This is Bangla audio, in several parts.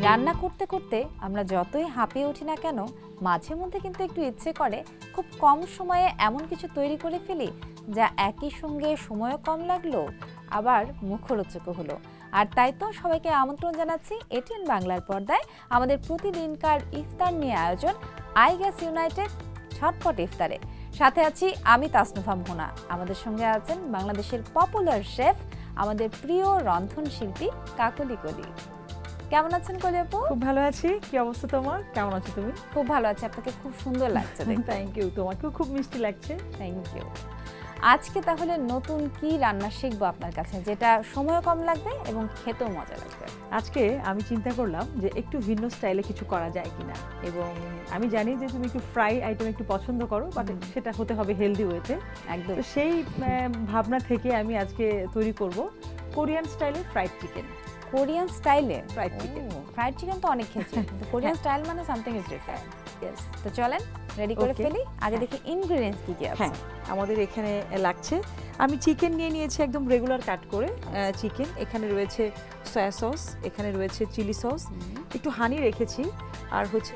রান্না করতে করতে আমরা যতই হাঁপিয়ে উঠি না কেন, মাঝে মধ্যে কিন্তু একটু ইচ্ছে করে খুব কম সময়ে এমন কিছু তৈরি করে ফেলি যা একই সঙ্গে সময়ও কম লাগলো, আবার মুখরোচকও হলো। আর তাই তো সবাইকে আমন্ত্রণ জানাচ্ছি এটিএন বাংলার পর্দায় আমাদের প্রতিদিনকার ইফতার নিয়ে আয়োজন আইগ্যাস ইউনাইটেড ঝটপট ইফতারে। সাথে আছি আমি তাসনুভা মোহনা, আমাদের সঙ্গে আছেন বাংলাদেশের পপুলার শেফ, আমাদের প্রিয় রন্ধনশিল্পী কাকলি কলি। কেমন আছেন কলি আপু? খুব ভালো আছি। কি অবস্থা তোমার? কেমন আছো তুমি? খুব ভালো আছি, আপনাকে খুব সুন্দর লাগছে। থ্যাংক ইউ, তোমাকেও খুব মিষ্টি লাগছে। Thank you. আজকে তাহলে নতুন কি রান্না শিখবো আপনার কাছে, যেটা সময় কম লাগবে এবং খেতেও মজা লাগবে? আজকে আমি চিন্তা করলাম যে একটু ভিন্ন স্টাইলে কিছু করা যায় কিনা, এবং আমি জানি যে তুমি একটু ফ্রাই আইটেম একটু পছন্দ করো, বাট সেটা হতে হবে হেলদি ওয়েতে। একদম। তো সেই ভাবনা থেকে আমি আজকে তৈরি করব কোরিয়ান স্টাইলে ফ্রাইড চিকেন। কোরিয়ান স্টাইলে ফ্রাইড চিকেন? ফ্রাইড চিকেন তো অনেক খেয়েছি, কোরিয়ান স্টাইল মানে সামথিং ইজ ডিফারেন্ট। ইয়েস, তো চলেন রেডি করে ফেলি। আগে দেখি ইনগ্রেডিয়েন্টস কি কি আছে। হ্যাঁ, আমাদের এখানে লাগছে, আমি চিকেন নিয়ে নিয়েছি একদম রেগুলার কাট করে চিকেন। এখানে রয়েছে সয়া সস, এখানে রয়েছে চিলি সস, একটু হানি রেখেছি, আর হচ্ছে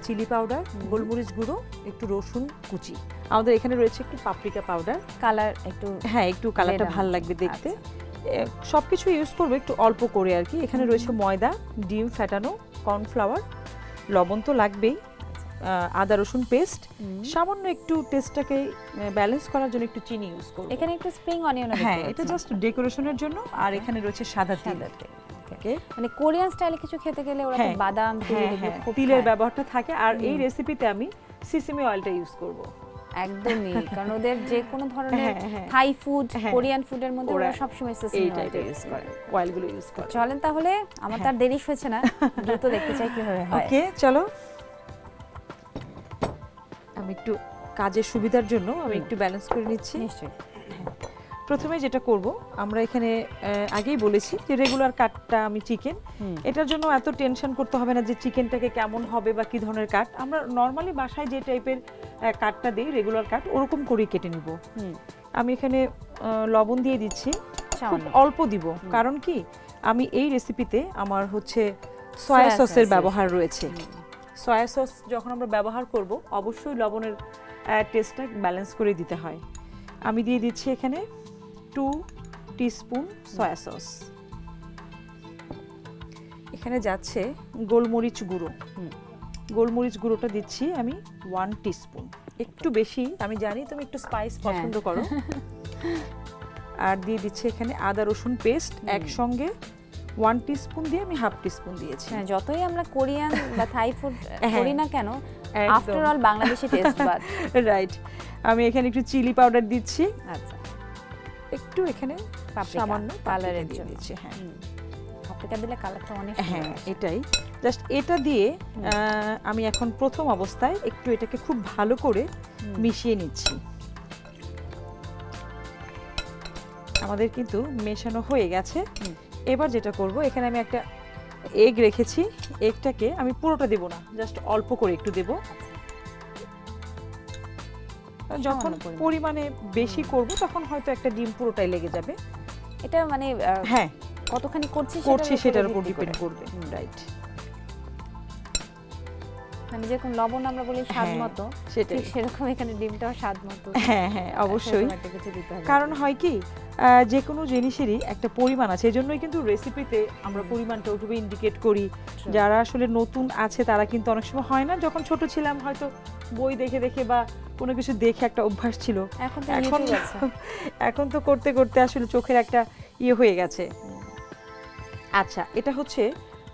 চিলি পাউডার, গোলমরিচ গুঁড়ো, একটু রসুন কুচি। আমাদের এখানে রয়েছে একটু পাপরিকা পাউডার, কালার একটু, হ্যাঁ একটু কালারটা ভালো লাগবে দেখতে। সবকিছু ইউজ করবো একটু অল্প করে আর কি। এখানে রয়েছে ময়দা, ডিম ফেটানো, কর্নফ্লাওয়ার, লবণ তো লাগবেই, আদা রসুন পেস্ট, সামান্য একটু টেস্টটাকে ব্যালেন্স করার জন্য একটু চিনি ইউজ করব। এখানে একটু স্প্রিং অনিয়ন, হ্যাঁ এটা জাস্ট ডেকোরেশনের জন্য। আর এখানে রয়েছে সাদা তিল। ওকে, মানে কোরিয়ান স্টাইলে কিছু খেতে গেলে ওরা তো বাদাম, তিলের ব্যবহারটা থাকে। আর এই রেসিপিতে আমি সিসিমি অয়েলটা ইউজ করব। একদমই, কারণ ওদের যে কোনো ধরনের থাই ফুড, কোরিয়ান ফুডের মধ্যে ওরা সবসময় সিসিমি অয়েল ইউজ করে, অয়েলগুলো ইউজ করে। চলেন তাহলে, আমার তার দেরি হচ্ছে না, দ্রুত দেখতে চাই কিভাবে হয়। ওকে চলো, আমি একটু কাজের সুবিধার জন্য আমি একটু ব্যালেন্স করে নিচ্ছি। নিশ্চয়ই। প্রথমে যেটা করব, আমরা এখানে আগেই বলেছি যে রেগুলার কাটটা আমি চিকেন, এটার জন্য এত টেনশন করতে হবে না যে চিকেনটাকে কেমন হবে বা কি ধরনের কাট। আমরা নর্মালি বাসায় যে টাইপের কাটটা দিই রেগুলার কাট, ওরকম করেই কেটে নিব। আমি এখানে লবণ দিয়ে দিচ্ছি, খুব অল্প দিব, কারণ কি আমি এই রেসিপিতে আমার হচ্ছে সয়া সসের ব্যবহার রয়েছে। সয়া সস যখন আমরা ব্যবহার করব অবশ্যই লবণের টেস্টটা ব্যালেন্স করে দিতে হয়। আমি দিয়ে দিচ্ছি এখানে 2 টিস্পুন সয়া সস। এখানে যাচ্ছে গোলমরিচ গুঁড়ো, গোলমরিচ গুঁড়োটা দিচ্ছি আমি 1 টিস্পুন, একটু বেশি, আমি জানি তুমি একটু স্পাইস পছন্দ করো। আর দিয়ে দিচ্ছি এখানে আদা রসুন পেস্ট, একসঙ্গে 1 টিস্পুন দিয়ে আমি হাফ টিস্পুন দিয়েছি। হ্যাঁ, যতই আমরা কোরিয়ান বা থাই ফুড করি না কেন, আফটার অল বাংলাদেশি টেস্ট বাদ। রাইট, আমি এখানে একটু চিলি পাউডার দিচ্ছি, আচ্ছা একটু এখানে সামান্য কালারের জন্য দিচ্ছি। হ্যাঁ, পাপরিকা দিলে কালারটা অনেক হ্যাঁ এটাই, জাস্ট এটা দিয়ে আমি এখন প্রথম অবস্থায় একটু এটাকে খুব ভালো করে মিশিয়ে নিচ্ছি। আমাদের কিন্তু মেশানো হয়ে গেছে। এবার যেটা করব, এখানে আমি একটা এগ রেখেছি, এগটাকে আমি পুরোটা দেব না, জাস্ট অল্প করে একটু দেব। যখন পরিমাণে বেশি করব তখন হয়তো একটা ডিম পুরোটাই লেগে যাবে। এটা মানে হ্যাঁ কতখানি করছি সেটার উপর ডিপেন্ড করবে। রাইট, মানে যেরকম লবণ আমরা বলি স্বাদ মতো, ঠিক সেরকম এখানে ডিমটাও স্বাদ মতো। হ্যাঁ হ্যাঁ অবশ্যই, কারণ হয় কি যে কোনো জিনিসেরই একটা পরিমাণ আছে, এজন্যই কিন্তু রেসিপিতে আমরা পরিমাণটা ওইভাবে ইন্ডিকেট করি। যারা আসলে নতুন আছে তারা কিন্তু অনেক সময় হয় না, যখন ছোট ছিলাম হয়তো বই দেখে দেখে বা কোনো কিছু দেখে একটা অভ্যাস ছিল, এখন তো করতে করতে আসলে চোখের একটা ইয়ে হয়ে গেছে। আচ্ছা, এটা হচ্ছে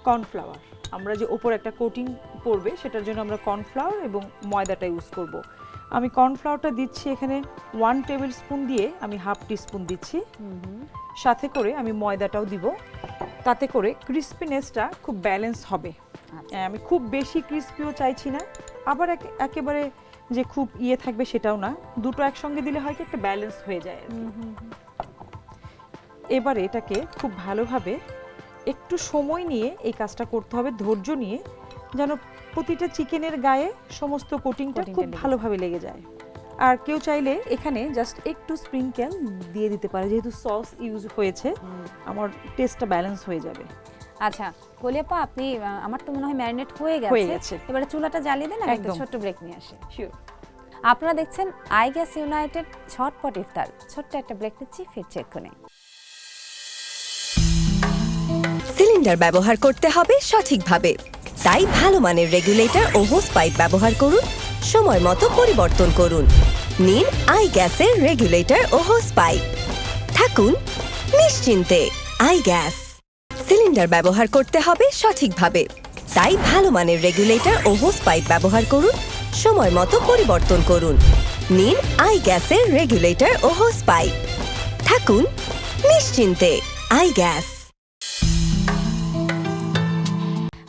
কর্নফ্লাওয়ার, আমরা যে ওপর একটা কোটিং পড়বে সেটার জন্য আমরা কর্নফ্লাওয়ার এবং ময়দাটা ইউজ করব। আমি কর্নফ্লাওয়ারটা দিচ্ছি এখানে 1 টেবিল স্পুন দিয়ে আমি হাফ টিস্পুন দিচ্ছি, সাথে করে আমি ময়দাটাও দিব, তাতে করে ক্রিস্পিনেসটা খুব ব্যালেন্স হবে। আমি খুব বেশি ক্রিস্পিও চাইছি না, আবার একেবারে যে খুব ইয়ে থাকবে সেটাও না, দুটো একসঙ্গে দিলে হয় কি একটা ব্যালেন্স হয়ে যায়। এবারে এটাকে খুব ভালোভাবে একটু সময় নিয়ে এই কাজটা করতে হবে, ধৈর্য নিয়ে, যেন প্রতিটা চিকেনের গায়ে সমস্ত কোটিংটা খুব ভালোভাবে লেগে যায়। আর কেউ চাইলে এখানে জাস্ট একটু স্প্রিংকেল দিয়ে দিতে পারে, যেহেতু সস ইউজ হয়েছে আমার টেস্টটা ব্যালেন্স হয়ে যাবে। আচ্ছা কলিয়াপা আপনি আমার তো মনে হয় ম্যারিনেট হয়ে হয়ে গেছে গেছে। এবারে চুলাটা জ্বালিয়ে দেন, আমি একটা একদম। ছোট্ট ব্রেক নিয়ে আসি। শিওর। আপনারা দেখছেন আইগ্যাস ইউনাইটেড ঝটপট ইফতার। ছোট্ট একটা ব্রেক নিচ্ছি, ফিরছি এক্ষুনি। সিলিন্ডার ব্যবহার করতে হবে সঠিকভাবে, তাই ভালো মানের রেগুলেটর ও হোস পাইপ ব্যবহার করুন, সময় মতো পরিবর্তন করুন। নিন আইগ্যাসের রেগুলেটর ও হোস পাইপ, থাকুন নিশ্চিন্তে। আইগ্যাস। সিলিন্ডার ব্যবহার করতে হবে সঠিকভাবে, তাই ভালো মানের রেগুলেটর ও হোস পাইপ ব্যবহার করুন, সময় মতো পরিবর্তন করুন। নিন আইগ্যাসের রেগুলেটর ও হোস পাইপ, থাকুন নিশ্চিন্তে। আইগ্যাস।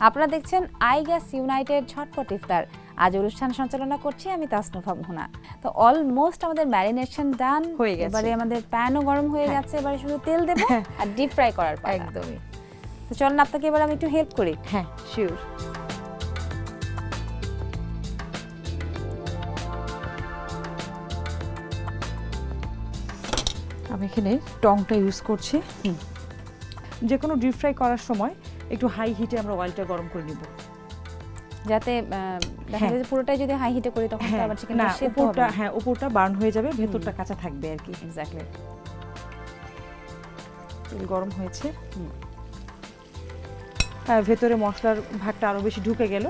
আপনারা দেখছেন আইগ্যাস ইউনাইটেড ঝটপট ইফতার। আজ অনুষ্ঠান সঞ্চালনা করছি আমি তাসনুভা মোহনা। তো অলমোস্ট আমাদের ম্যারিনেশন ডান হয়ে গেছে। এবারে আমাদের প্যানও গরম হয়ে গেছে, এবারে শুধু তেল দেব আর ডিপ ফ্রাই করার পালা। একদমই। তো চলুন আপনাকে এবার আমি একটু হেল্প করি। হ্যাঁ শিওর। আমি এখানে টংটা ইউজ করছি। যে কোনো ডিপ ফ্রাই করার সময় একটু হাই হিটে আমরা অয়েলটা গরম করে নিব, যাতে দেখা যায় যে পুরোটাই যদি হাই হিটে করি তখন তো আবার চিকেনটা না সেদ্ধ হবে উপরটা, না। হ্যাঁ উপরটা বার্ন হয়ে যাবে, ভেতরটা কাঁচা থাকবে আর কি। এক্স্যাক্টলি। তেল গরম হয়েছে। হ্যাঁ, ভেতরে মশলার ভাগটা আরো বেশি ঢুকে গেল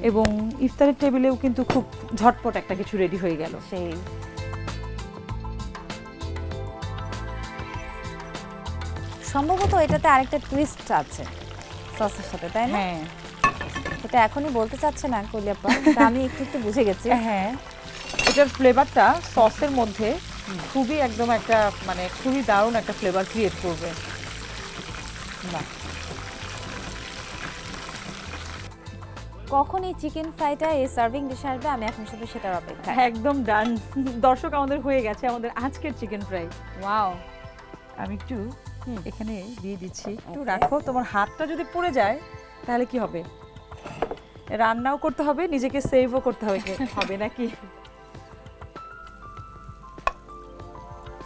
এবং ইফতারের টেবিলেও কিন্তু খুব ঝটপট একটা কিছু রেডি হয়ে গেল। সেই সম্ভবত এটাতে আরেকটা টুইস্ট আছে সসের সাথে, তাই না? হ্যাঁ এটা এখনই বলতে চাচ্ছে না কলিয়াপা, তা আমি একটু একটু বুঝে গেছি। হ্যাঁ, এটার ফ্লেভারটা সসের মধ্যে খুবই একদম একটা মানে খুবই দারুণ একটা ফ্লেভার ক্রিয়েট করবে। বাহ। কখন এই চিকেন ফ্রাইটা এই সার্ভিং ডিশে আসবে, আমি এখন শুধু সেটার অপেক্ষা। একদম ডান। দর্শক আমাদের হয়ে গেছে আমাদের আজকের চিকেন ফ্রাই। ওয়াও। আমি একটু এখানে দিয়ে দিচ্ছি, একটু রাখো। তোমার হাতটা যদি পড়ে যায় তাহলে কি হবে? রান্নাও করতে হবে, নিজেকে সেভও করতে হবে হবে নাকি?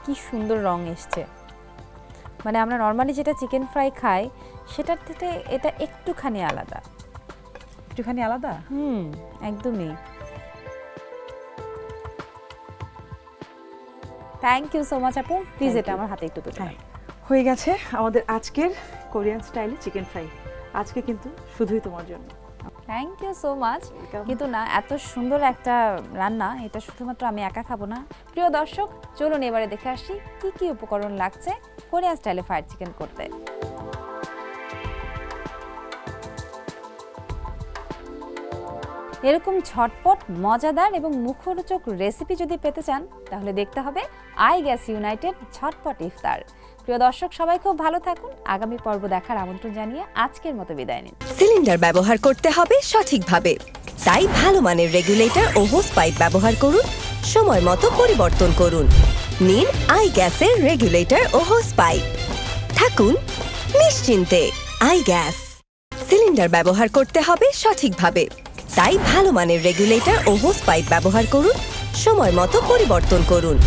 কি সুন্দর রং এসছে, মানে আমরা নর্মালি যেটা চিকেন ফ্রাই খাই সেটার থেকে এটা একটুখানি আলাদা। একটুখানি আলাদা। একদমই। থ্যাংক ইউ সো মাচ আপু, প্লিজ এটা আমার হাতে একটু তুলে। হ্যাঁ, হয়ে গেছে আমাদের আজকের কোরিয়ান স্টাইলে চিকেন ফ্রাই। আজকে কিন্তু শুধুই তোমার জন্য। Thank you so much. কিন্তু না, এত সুন্দর একটা রান্না এটা শুধুমাত্র আমি একা খাবো না। প্রিয় দর্শক, চলুন এবারে দেখে আসি কি কি উপকরণ লাগছে কোরিয়ান স্টাইলে ফ্রাইড চিকেন করতে। এরকম ঝটপট, মজাদার এবং মুখরোচক রেসিপি যদি পেতে চান তাহলে দেখতে হবে আইগ্যাস ইউনাইটেড ঝটপট ইফতার। প্রিয় দর্শক, সবাই খুব ভালো থাকুন। আগামী পর্ব দেখার আমন্ত্রণ জানিয়ে আজকের মতো বিদায় নিন। সিলিন্ডার ব্যবহার করতে হবে সঠিকভাবে, তাই ভালো মানের রেগুলেটর ও হোস পাইপ ব্যবহার করুন, সময় মতো পরিবর্তন করুন। নিন আইগ্যাসের রেগুলেটর ও হোস পাইপ, থাকুন নিশ্চিন্তে। আইগ্যাস। সিলিন্ডার ব্যবহার করতে হবে সঠিকভাবে, তাই ভালো মানের রেগুলেটর ও হোস পাইপ ব্যবহার করুন, সময় মতো পরিবর্তন করুন।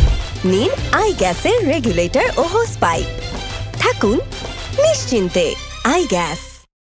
নিন আইগ্যাসের রেগুলেটর ও হোস পাইপ, থাকুন নিশ্চিন্তে। আইগ্যাস।